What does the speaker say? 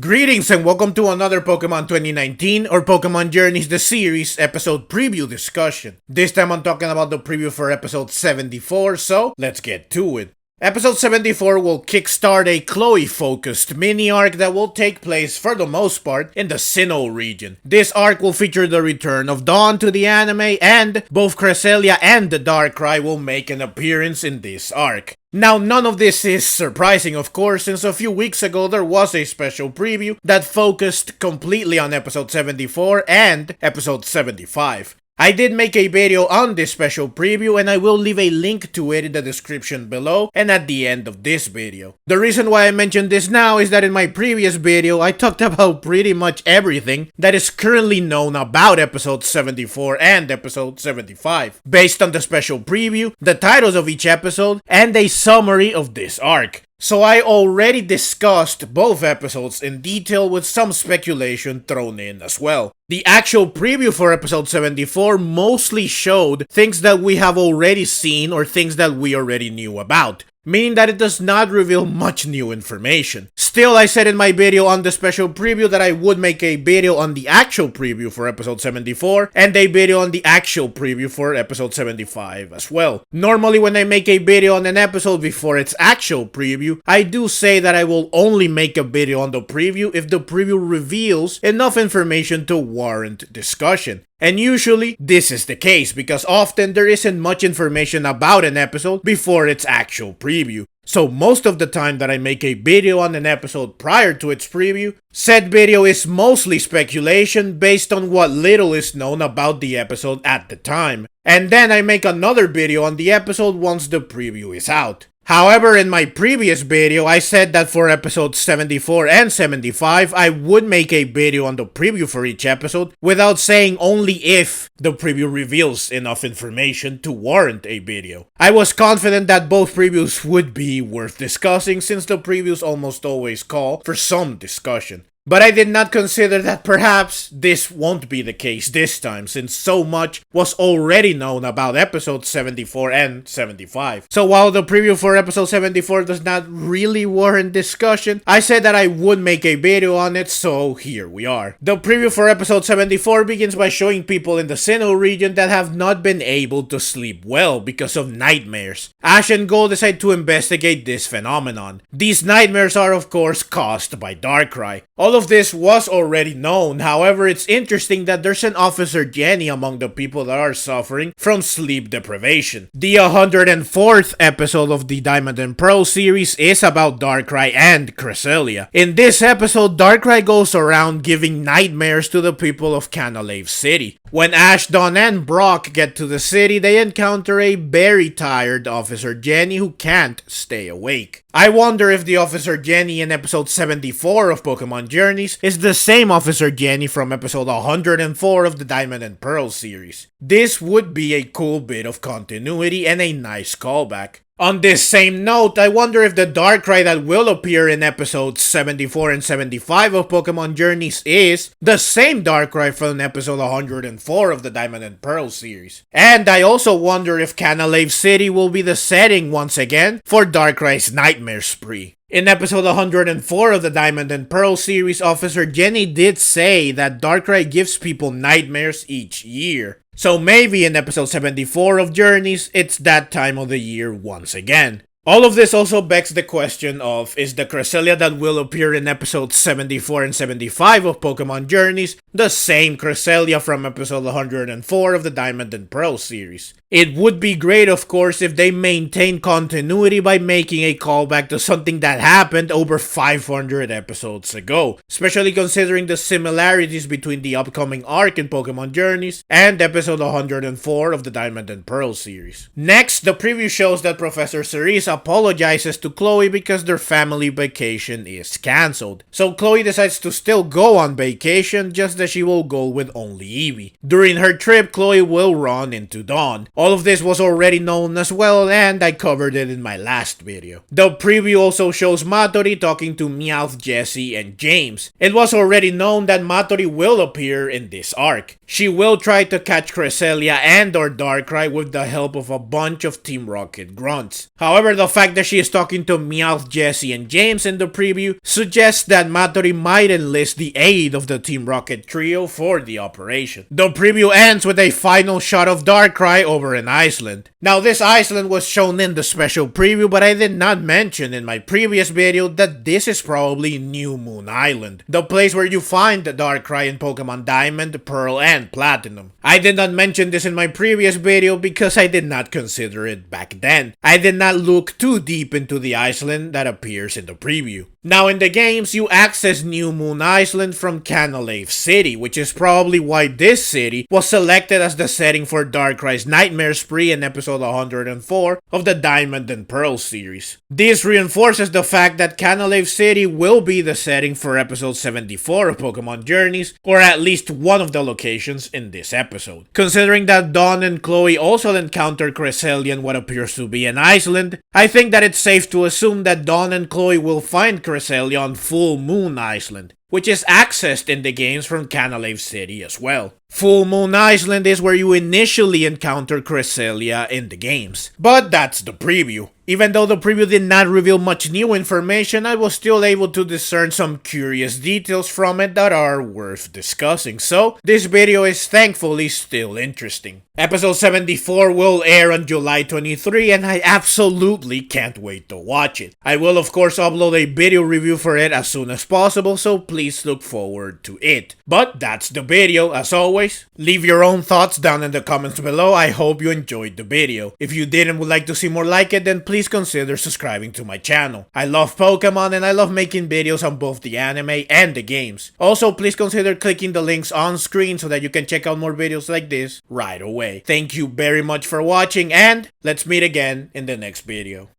Greetings and welcome to another Pokemon 2019 or Pokemon Journeys the Series episode preview discussion. This time I'm talking about the preview for episode 74, so let's get to it. Episode 74 will kickstart a Chloe-focused mini-arc that will take place, for the most part, in the Sinnoh Region. This arc will feature the return of Dawn to the anime, and both Cresselia and the Darkrai will make an appearance in this arc. Now, none of this is surprising, of course, since a few weeks ago there was a special preview that focused completely on episode 74 and episode 75. I did make a video on this special preview and I will leave a link to it in the description below and at the end of this video. The reason why I mentioned this now is that in my previous video I talked about pretty much everything that is currently known about episode 74 and episode 75, based on the special preview, the titles of each episode, and a summary of this arc. So I already discussed both episodes in detail with some speculation thrown in as well. The actual preview for episode 74 mostly showed things that we have already seen or things that we already knew about, meaning that it does not reveal much new information. Still, I said in my video on the special preview that I would make a video on the actual preview for episode 74 and a video on the actual preview for episode 75 as well. Normally when I make a video on an episode before its actual preview, I do say that I will only make a video on the preview if the preview reveals enough information to warrant discussion. And usually, this is the case because often there isn't much information about an episode before its actual preview. So most of the time that I make a video on an episode prior to its preview, said video is mostly speculation based on what little is known about the episode at the time. And then I make another video on the episode once the preview is out. However, in my previous video, I said that for episodes 74 and 75, I would make a video on the preview for each episode without saying only if the preview reveals enough information to warrant a video. I was confident that both previews would be worth discussing since the previews almost always call for some discussion. But I did not consider that perhaps this won't be the case this time since so much was already known about episodes 74 and 75. So while the preview for episode 74 does not really warrant discussion, I said that I would make a video on it, so here we are. The preview for episode 74 begins by showing people in the Sinnoh region that have not been able to sleep well because of nightmares. Ash and Goh decide to investigate this phenomenon. These nightmares are of course caused by Darkrai. All of this was already known, however it's interesting that there's an Officer Jenny among the people that are suffering from sleep deprivation. The 104th episode of the Diamond and Pearl series is about Darkrai and Cresselia. In this episode, Darkrai goes around giving nightmares to the people of Canalave City. When Ash, Dawn, and Brock get to the city, they encounter a very tired Officer Jenny who can't stay awake. I wonder if the Officer Jenny in episode 74 of Pokemon Journeys is the same Officer Jenny from episode 104 of the Diamond and Pearl series. This would be a cool bit of continuity and a nice callback. On this same note, I wonder if the Darkrai that will appear in episodes 74 and 75 of Pokemon Journeys is the same Darkrai from episode 104 of the Diamond and Pearl series. And I also wonder if Canalave City will be the setting once again for Darkrai's nightmare spree. In episode 104 of the Diamond and Pearl series, Officer Jenny did say that Darkrai gives people nightmares each year. So maybe in episode 74 of Journeys, it's that time of the year once again. All of this also begs the question of, is the Cresselia that will appear in episodes 74 and 75 of Pokemon Journeys the same Cresselia from episode 104 of the Diamond and Pearl series? It would be great, of course, if they maintain continuity by making a callback to something that happened over 500 episodes ago, especially considering the similarities between the upcoming arc in Pokemon Journeys and episode 104 of the Diamond and Pearl series. Next, the preview shows that Professor Cerise apologizes to Chloe because their family vacation is cancelled. So Chloe decides to still go on vacation, just that she will go with only Eevee. During her trip, Chloe will run into Dawn. All of this was already known as well, and I covered it in my last video. The preview also shows Matori talking to Meowth, Jessie, and James. It was already known that Matori will appear in this arc. she will try to catch Cresselia and or Darkrai with the help of a bunch of Team Rocket grunts. However, the fact that she is talking to Meowth, Jessie, and James in the preview suggests that Matori might enlist the aid of the Team Rocket trio for the operation. The preview ends with a final shot of Darkrai over an island. Now, this island was shown in the special preview, but I did not mention in my previous video that this is probably New Moon Island, the place where you find the Darkrai in Pokemon Diamond, Pearl, and Platinum. I did not mention this in my previous video because I did not consider it back then. I did not look too deep into the island that appears in the preview. Now, in the games, you access New Moon Island from Canalave City, which is probably why this city was selected as the setting for Darkrai's Nightmare Spree in episode 104 of the Diamond and Pearl series. This reinforces the fact that Canalave City will be the setting for episode 74 of Pokemon Journeys, or at least one of the locations in this episode. Considering that Dawn and Chloe also encounter Cresselia in what appears to be an island, I think that it's safe to assume that Dawn and Chloe will find Cresselia on Full Moon Island, which is accessed in the games from Canalave City as well. Full Moon Island is where you initially encounter Cresselia in the games. But that's the preview. Even though the preview did not reveal much new information, I was still able to discern some curious details from it that are worth discussing, so this video is thankfully still interesting. Episode 74 will air on July 23 and I absolutely can't wait to watch it. I will of course upload a video review for it as soon as possible, so please look forward to it. But that's the video. As always, leave your own thoughts down in the comments below. I hope you enjoyed the video. If you did and would like to see more like it, then please consider subscribing to my channel. I love Pokemon and I love making videos on both the anime and the games. Also, please consider clicking the links on screen so that you can check out more videos like this right away. Thank you very much for watching and let's meet again in the next video.